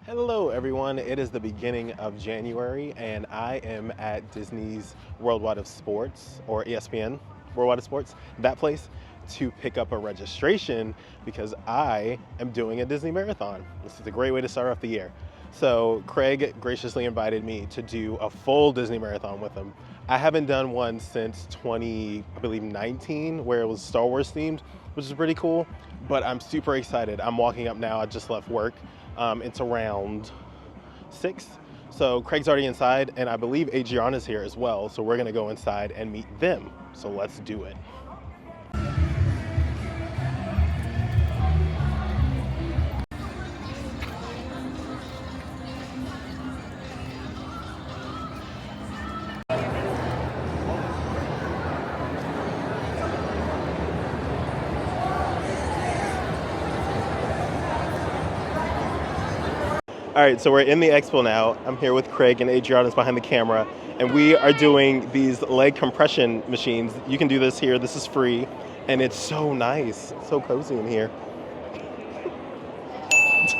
Hello everyone, it is the beginning of January and I am at Disney's Worldwide of Sports, or ESPN Worldwide of Sports, that place, to pick up a registration because I am doing a Disney marathon. This is a great way to start off the year. So Craig graciously invited me to do a full Disney marathon with him. I haven't done one since 2019, where it was Star Wars themed, which is pretty cool, but I'm super excited. I'm walking up now, I just left work. It's around 6. So Craig's already inside, and I believe Adriana's here as well. So we're gonna go inside and meet them. So let's do it. All right, so we're in the expo now. I'm here with Craig and Adriana's behind the camera, and we are doing these leg compression machines. You can do this here, this is free, and it's so nice, so cozy in here.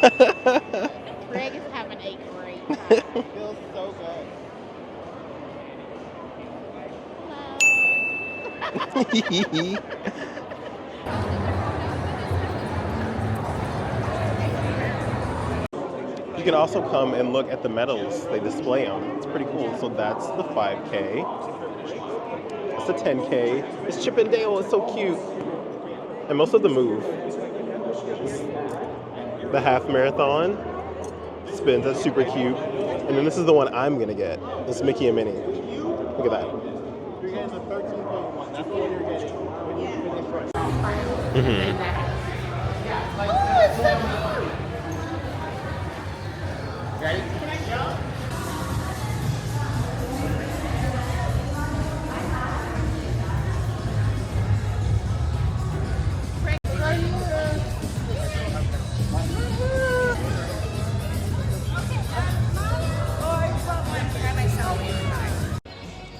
Craig is having a great time. It feels so good. You can also come and look at the medals they display them. It's pretty cool. So that's the 5K. That's the 10K. It's Chip and Dale. It's so cute. And most of them move. The half marathon spins. That's super cute. And then this is the one I'm gonna get. It's Mickey and Minnie. Look at that. You're getting the 13.1. That's the one you're getting. Oh, it's so cute. Ready? Can I jump?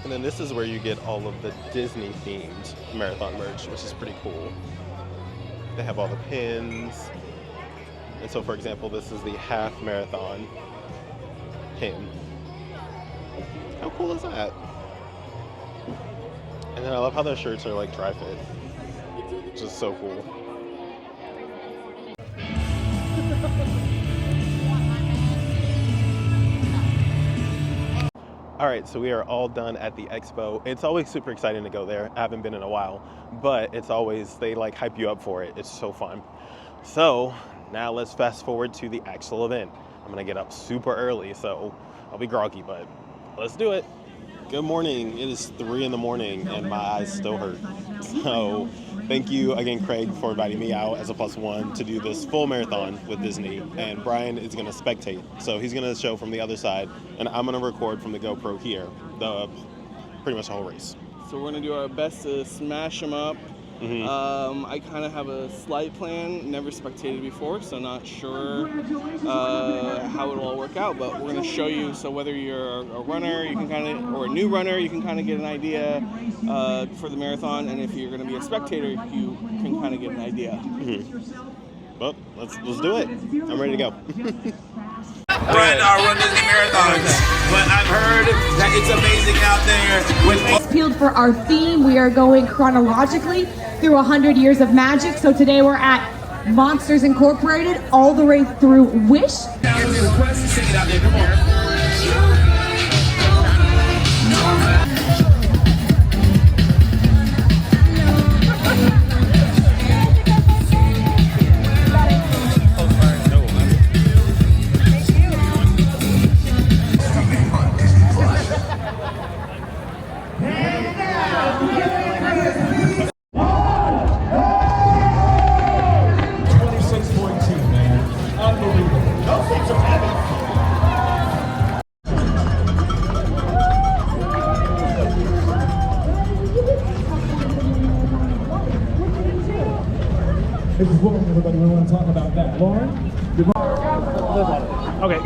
And then this is where you get all of the Disney themed marathon merch, which is pretty cool. They have all the pins. And so for example, this is the half marathon pin. How cool is that? And then I love how their shirts are like dry fit. Which is so cool. All right, so we are all done at the expo. It's always super exciting to go there. I haven't been in a while, but it's always, they like hype you up for it. It's so fun. So now let's fast forward to the actual event. I'm gonna get up super early, so I'll be groggy, but let's do it. Good morning. It is 3 in the morning and my eyes still hurt. So thank you again, Craig, for inviting me out as a +1 to do this full marathon with Disney. And Brian is gonna spectate. So he's gonna show from the other side and I'm gonna record from the GoPro here, pretty much the whole race. So we're gonna do our best to smash them up. I kind of have a slight plan, never spectated before, so not sure how it'll all work out, but we're going to show you, so whether you're a runner, you can kind of, or a new runner, you can kind of get an idea for the marathon, and if you're going to be a spectator, you can kind of get an idea. Well, let's do it. I'm ready to go. Run Disney marathons, but I've heard that it's amazing out there with Peeled for our theme. We are going chronologically through 100 years of magic. So today we're at Monsters Incorporated all the way through Wish. Sing it out there, come on. This is Lauren, everybody. We want to talk about that. Lauren? Okay.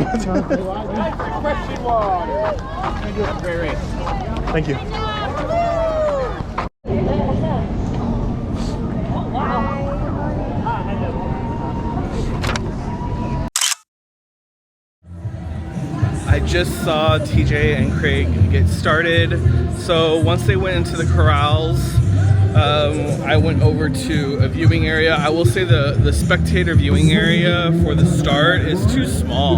Thank you. I just saw TJ and Craig get started. So once they went into the corrals, I went over to a viewing area. I will say the spectator viewing area for the start is too small.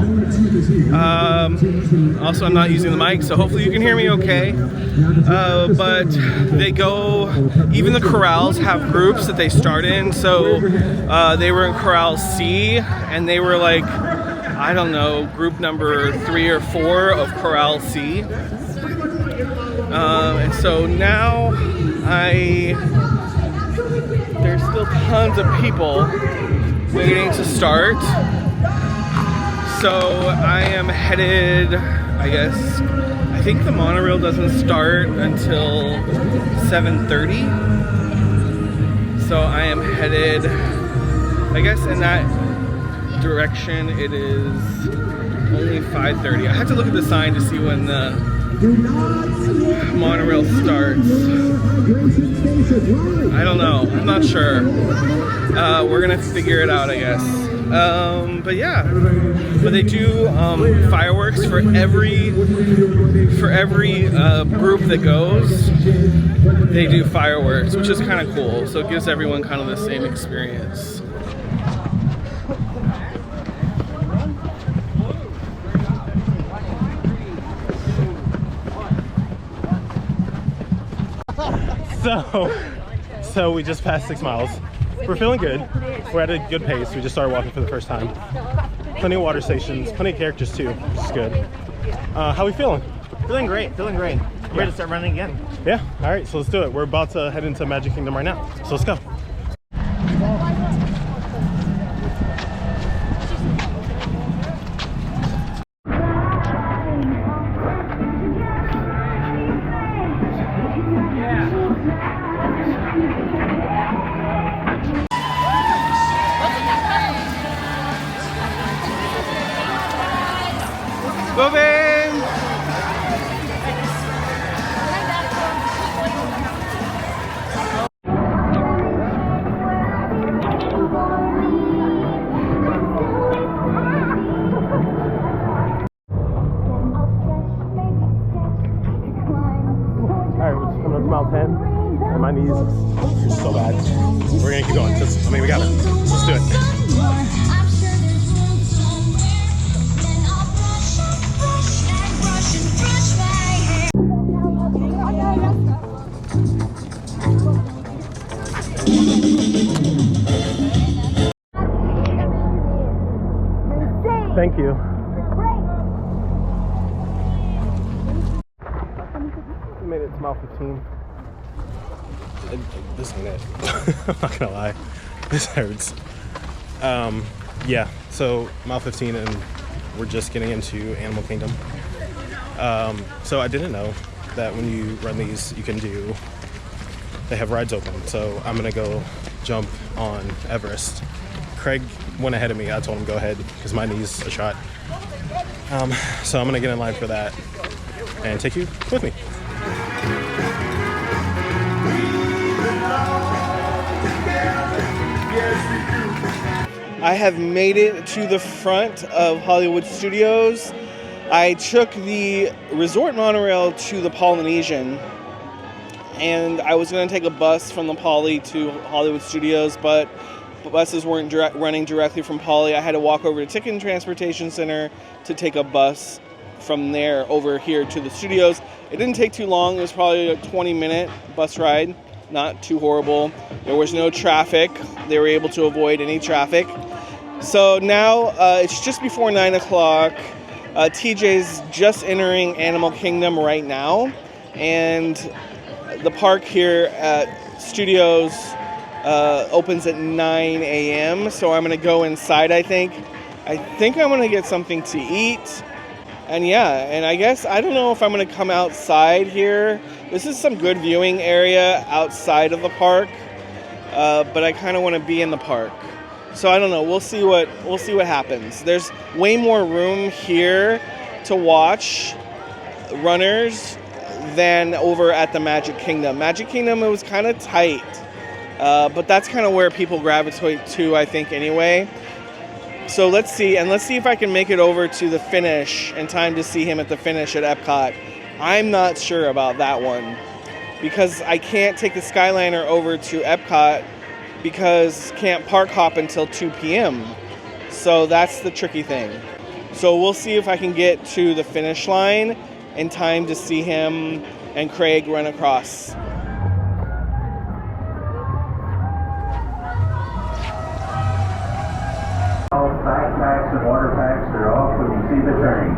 Also, I'm not using the mic, so hopefully you can hear me okay. But they go, even the corrals have groups that they start in. So they were in Corral C, and they were like, I don't know, group number 3 or 4 of Corral C. And so now there's still tons of people waiting to start. So I am headed, I think the monorail doesn't start until 7:30. So I am headed, in that direction. It is only 5:30. I have to look at the sign to see when the monorail starts. I don't know. I'm not sure. We're gonna figure it out, I guess. But yeah. But they do fireworks for every group that goes. They do fireworks, which is kind of cool. So it gives everyone kind of the same experience. So we just passed 6 miles. We're feeling good. We're at a good pace. We just started walking for the first time. Plenty of water stations, plenty of characters too, which is good. How are we feeling? Feeling great. Ready to start running again. Yeah, all right, so let's do it. We're about to head into Magic Kingdom right now, so let's go. Moving! Alright, we're just coming up to mile 10, and my knees are so bad. We're gonna keep going, because, we got it. Let's do it. Thank you. We made it to mile 15. This ain't it. I'm not gonna lie. This hurts. Yeah, so mile 15 and we're just getting into Animal Kingdom. So I didn't know that when you run these, they have rides open. So I'm gonna go jump on Everest. Craig went ahead of me. I told him go ahead because my knee's a shot. So I'm gonna get in line for that and take you with me. I have made it to the front of Hollywood Studios. I took the resort monorail to the Polynesian, and I was going to take a bus from the Poly to Hollywood Studios, but buses weren't running directly from Poly. I had to walk over to Ticket and Transportation Center to take a bus from there over here to the studios. It didn't take too long. It was probably a 20-minute bus ride. Not too horrible. There was no traffic. They were able to avoid any traffic. So now it's just before 9 o'clock. TJ's just entering Animal Kingdom right now. And the park here at Studios opens at 9 a.m. So I'm going to go inside, I think. I'm going to get something to eat. And yeah, and I guess, I don't know if I'm going to come outside here. This is some good viewing area outside of the park. But I kind of want to be in the park. So I don't know. We'll see what happens. There's way more room here to watch runners than over at the Magic Kingdom. Magic Kingdom, it was kind of tight. But that's kind of where people gravitate to, I think, anyway. So let's see if I can make it over to the finish in time to see him at the finish at Epcot. I'm not sure about that one because I can't take the Skyliner over to Epcot because can't park hop until 2 p.m. So that's the tricky thing. So we'll see if I can get to the finish line in time to see him and Craig run across. All backpacks and water packs are off when you see the train.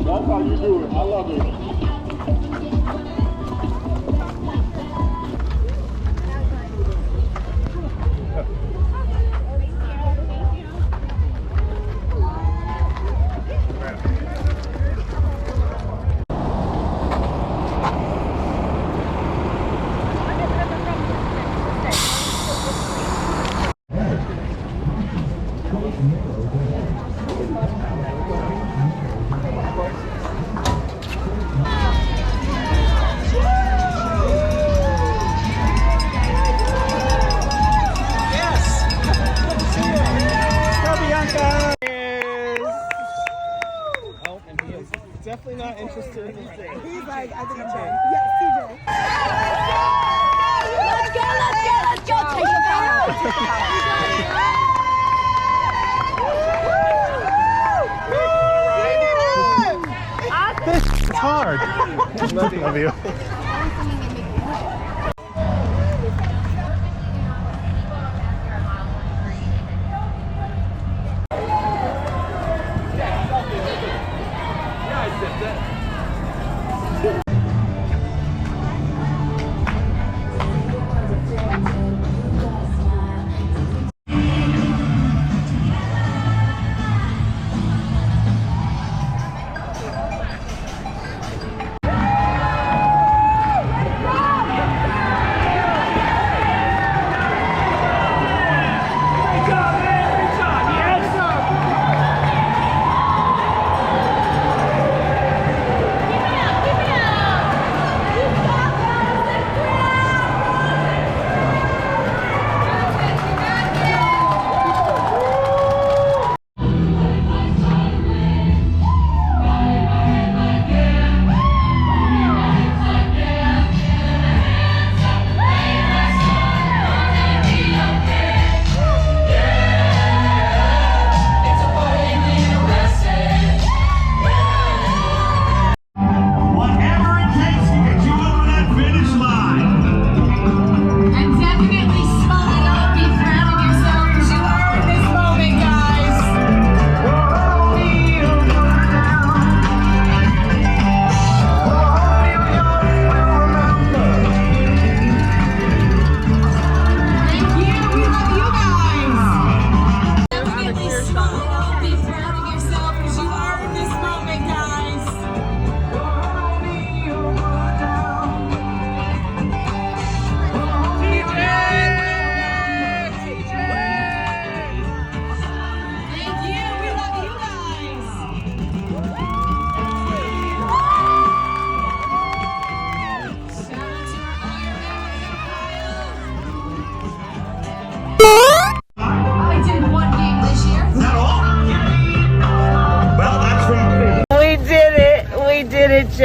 That's how you do it. I love it. Definitely not interested in anything. He's like, I think I'm Jay. Yes, TJ. Let's go, let's go, let's go. Take the power. This is hard. Love you.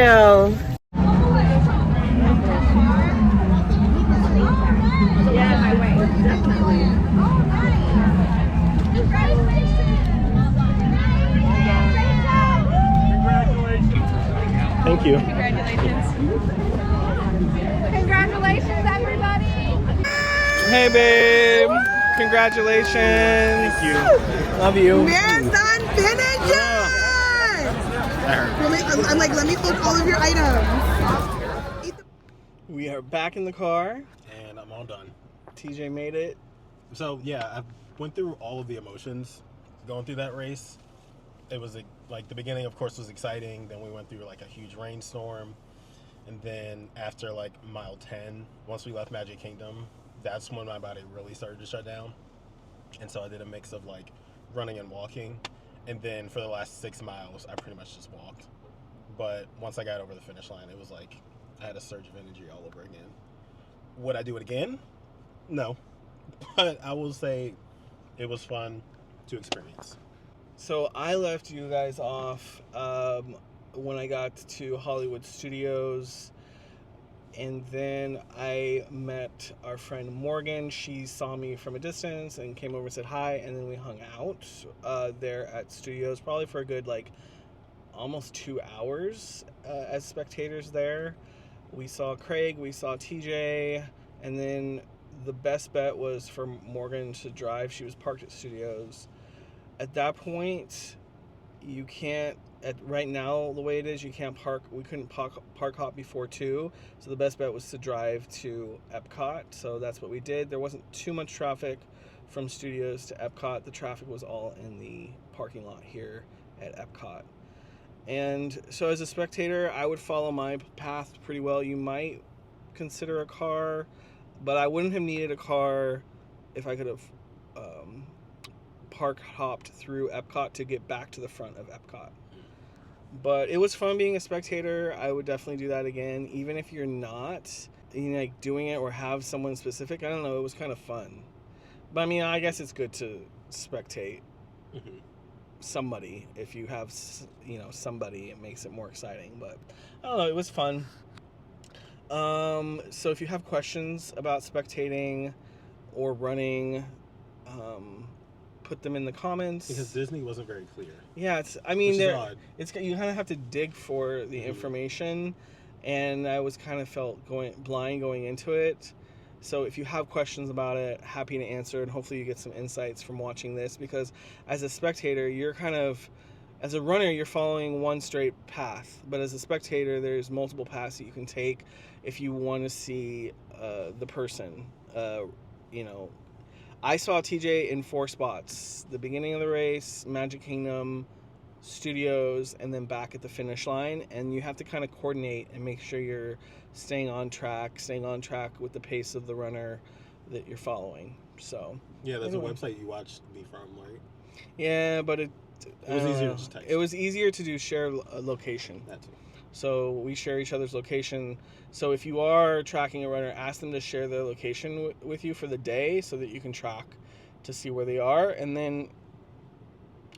Jill. Thank you. Congratulations, everybody. Hey, babe. Congratulations. Thank you. Love you. Marathon finish! I'm like, let me hold all of your items. We are back in the car. And I'm all done. TJ made it. So yeah, I went through all of the emotions going through that race. It was like the beginning, of course, was exciting. Then we went through like a huge rainstorm. And then after like mile 10, once we left Magic Kingdom, that's when my body really started to shut down. And so I did a mix of like running and walking. And then for the last 6 miles, I pretty much just walked. But once I got over the finish line, it was like I had a surge of energy all over again. Would I do it again? No. But I will say it was fun to experience. So I left you guys off when I got to Hollywood Studios. And then I met our friend Morgan. She saw me from a distance and came over and said hi. And then we hung out there at Studios, probably for a good, like, almost 2 hours as spectators there. We saw Craig, we saw TJ, and then the best bet was for Morgan to drive. She was parked at Studios. At that point, you can't, right now, the way it is, you can't park. We couldn't park hop before 2, so the best bet was to drive to Epcot. So that's what we did. There wasn't too much traffic from Studios to Epcot. The traffic was all in the parking lot here at Epcot. And so as a spectator, I would follow my path pretty well. You might consider a car, but I wouldn't have needed a car if I could have park hopped through Epcot to get back to the front of Epcot. But it was fun being a spectator. I would definitely do that again, even if you're not, you know, like doing it or have someone specific. I don't know. It was kind of fun. But I mean, I guess it's good to spectate somebody. If you have, you know, somebody, it makes it more exciting. But I don't know. It was fun. So if you have questions about spectating or running, put them in the comments. Because Disney wasn't very clear. Yeah, I mean, it's you kind of have to dig for the information, and I was kind of felt blind going into it. So if you have questions about it, happy to answer, and hopefully you get some insights from watching this, because as a spectator, you're kind of, as a runner, you're following one straight path, but as a spectator, there's multiple paths that you can take if you want to see the person. You know, I saw TJ in 4 spots: the beginning of the race, Magic Kingdom, Studios, and then back at the finish line. And you have to kind of coordinate and make sure you're staying on track with the pace of the runner that you're following. So yeah, that's a website you watched me from, right? Yeah, but it was easier to just text. It was easier to do share location. That's it. So we share each other's location. So if you are tracking a runner, ask them to share their location with you for the day so that you can track to see where they are. And then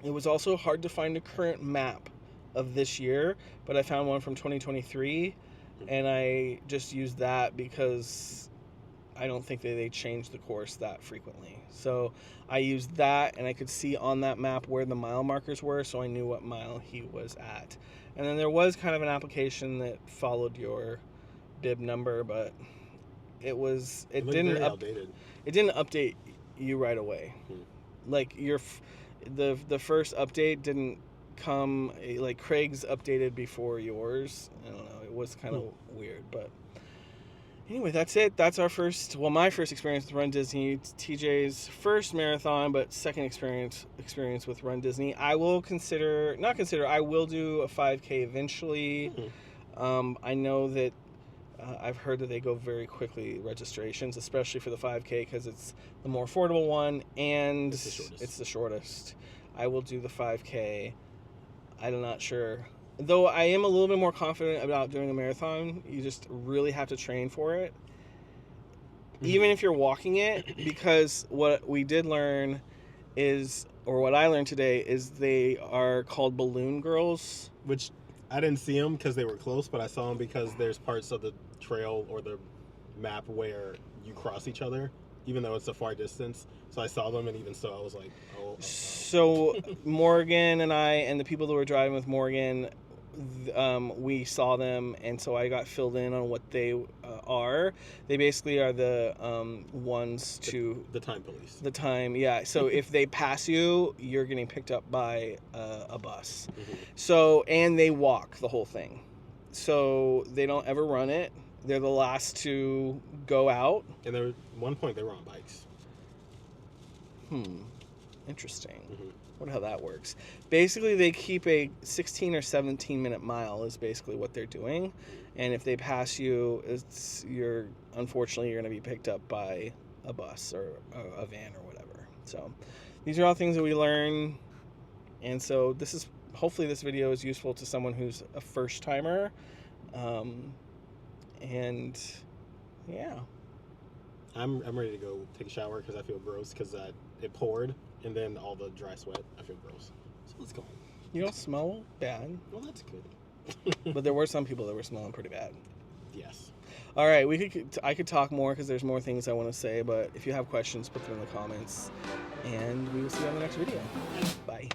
it was also hard to find a current map of this year, but I found one from 2023, and I just used that because I don't think that they change the course that frequently. So I used that, and I could see on that map where the mile markers were, so I knew what mile he was at. And then there was kind of an application that followed your bib number, but it didn't update you right away. Like the first update didn't come, like Craig's updated before yours. I don't know. It was kind of weird, but anyway, that's it. That's my first experience with Run Disney. It's TJ's first marathon, but second experience with Run Disney. I will I will do a 5K eventually. I know that I've heard that they go very quickly, registrations, especially for the 5K, because it's the more affordable one and it's the shortest. I will do the 5K. I'm not sure. Though I am a little bit more confident about doing a marathon. You just really have to train for it. Even if you're walking it, because what we did learn is, or what I learned today, is they are called balloon girls. Which I didn't see them because they were close, but I saw them because there's parts of the trail or the map where you cross each other, even though it's a far distance. So I saw them, and even so, I was like, oh. So Morgan and I and the people that were driving with Morgan, we saw them, and so I got filled in on what they are. They basically are the ones to the time police. The time, yeah. So if they pass you, you're getting picked up by a bus. Mm-hmm. So, and they walk the whole thing. So they don't ever run it. They're the last to go out. And at one point they were on bikes. Interesting. Mm-hmm. Wonder how that works. Basically, they keep a 16 or 17 minute mile is basically what they're doing, and if they pass you, unfortunately you're going to be picked up by a bus or a van or whatever. So these are all things that we learn, and so hopefully this video is useful to someone who's a first timer, and yeah. I'm ready to go take a shower because I feel gross because it poured and then all the dry sweat. I feel gross. So let's go. You don't smell bad. Well, that's good. But there were some people that were smelling pretty bad. Yes. All right, I could talk more because there's more things I want to say, but if you have questions, put them in the comments, and we will see you on the next video. Bye.